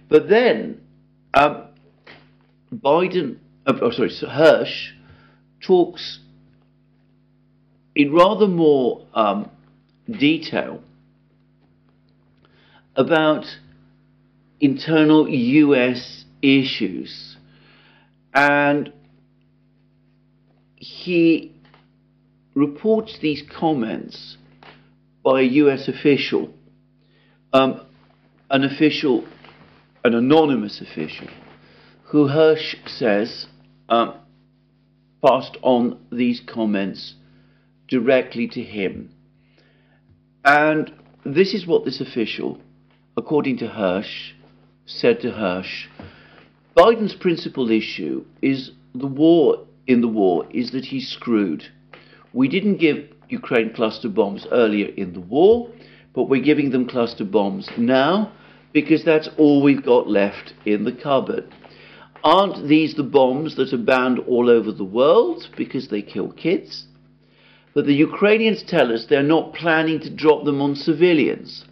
But then Hirsch talks in rather more detail about internal US issues, and he reports these comments by a US official, an anonymous official, who Hirsch says passed on these comments directly to him. And this is what this official, according to Hirsch, said to Hirsch: Biden's principal issue is the war is that he's screwed. We didn't give Ukraine cluster bombs earlier in the war, but we're giving them cluster bombs now because that's all we've got left in the cupboard. Aren't these the bombs that are banned all over the world because they kill kids? But the Ukrainians tell us they're not planning to drop them on civilians.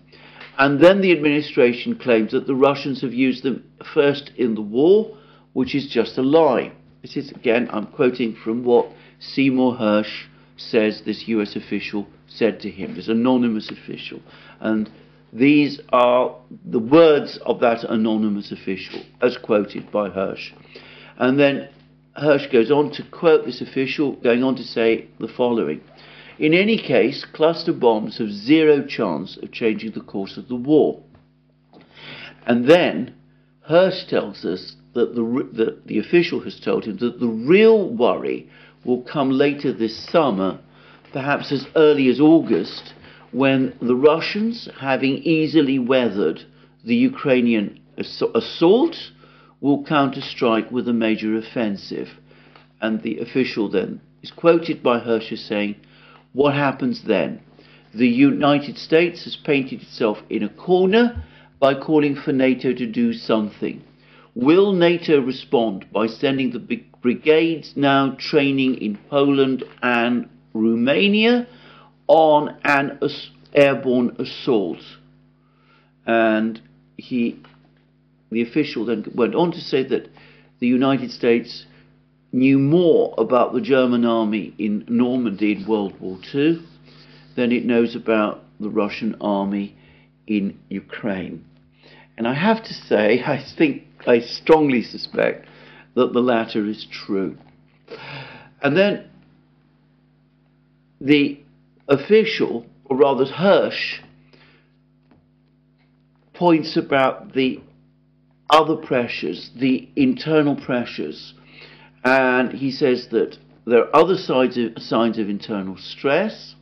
And then the administration claims that the Russians have used them first in the war, which is just a lie. This is, again, I'm quoting from what Seymour Hirsch says this US official said to him, this anonymous official. And these are the words of that anonymous official, as quoted by Hirsch. And then Hirsch goes on to quote this official, going on to say the following: in any case, cluster bombs have zero chance of changing the course of the war. And then Hirsch tells us that the official has told him that the real worry will come later this summer, perhaps as early as August, when the Russians, having easily weathered the Ukrainian assault, will counter-strike with a major offensive. And the official then is quoted by Hirsch as saying, what happens then? The United States has painted itself in a corner by calling for NATO to do something. Will NATO respond by sending the brigades now training in Poland and Romania on an airborne assault? And the official then went on to say that the United States knew more about the German army in Normandy in World War II than it knows about the Russian army in Ukraine. And I have to say, I strongly suspect that the latter is true. And then the official, or rather Hirsch, points about the other pressures, the internal pressures, and he says that there are other signs of internal stress,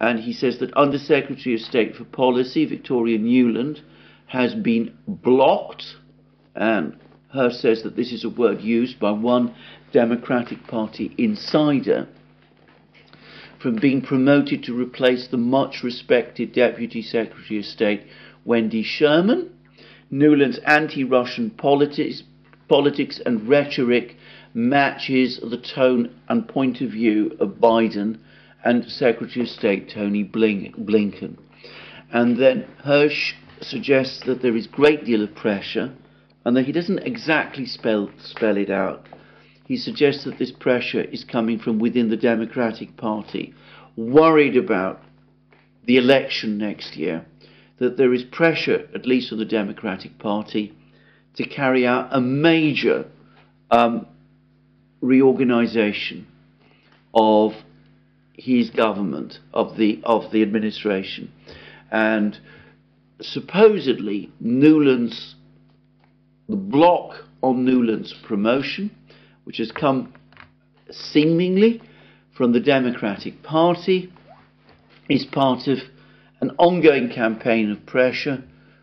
and he says that Under Secretary of State for Policy, Victoria Nuland, has been blocked, and Hirsch says that this is a word used by one Democratic Party insider, from being promoted to replace the much respected Deputy Secretary of State Wendy Sherman. Nuland's anti-Russian politics and rhetoric matches the tone and point of view of Biden and Secretary of State Tony Blinken. And then Hirsch suggests that there is a great deal of pressure, and that he doesn't exactly spell it out. He suggests that this pressure is coming from within the Democratic Party, worried about the election next year, that there is pressure, at least from the Democratic Party, to carry out a major reorganization of his government, of the administration. And supposedly the block on Nuland's promotion, which has come seemingly from the Democratic Party, is part of an ongoing campaign of pressure,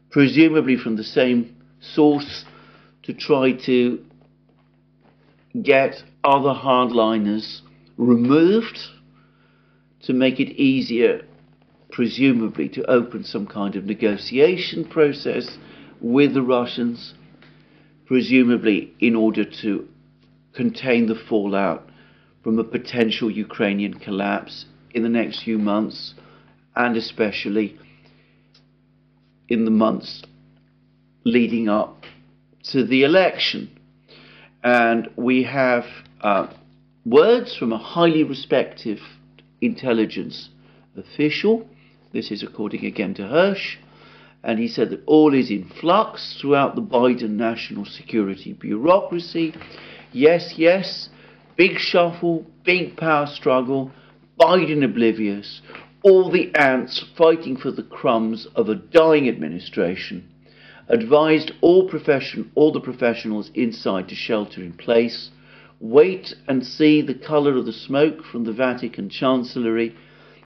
presumably from the same source, to try to get other hardliners removed, to make it easier, presumably, to open some kind of negotiation process with the Russians, presumably in order to contain the fallout from a potential Ukrainian collapse in the next few months, and especially in the months leading up to the election. And we have words from a highly respected intelligence official. This is according again to Hirsch. And he said that all is in flux throughout the Biden national security bureaucracy. Yes, yes, big shuffle, big power struggle, Biden oblivious, all the ants fighting for the crumbs of a dying administration, advised all the professionals inside to shelter in place, wait and see the colour of the smoke from the Vatican Chancellery,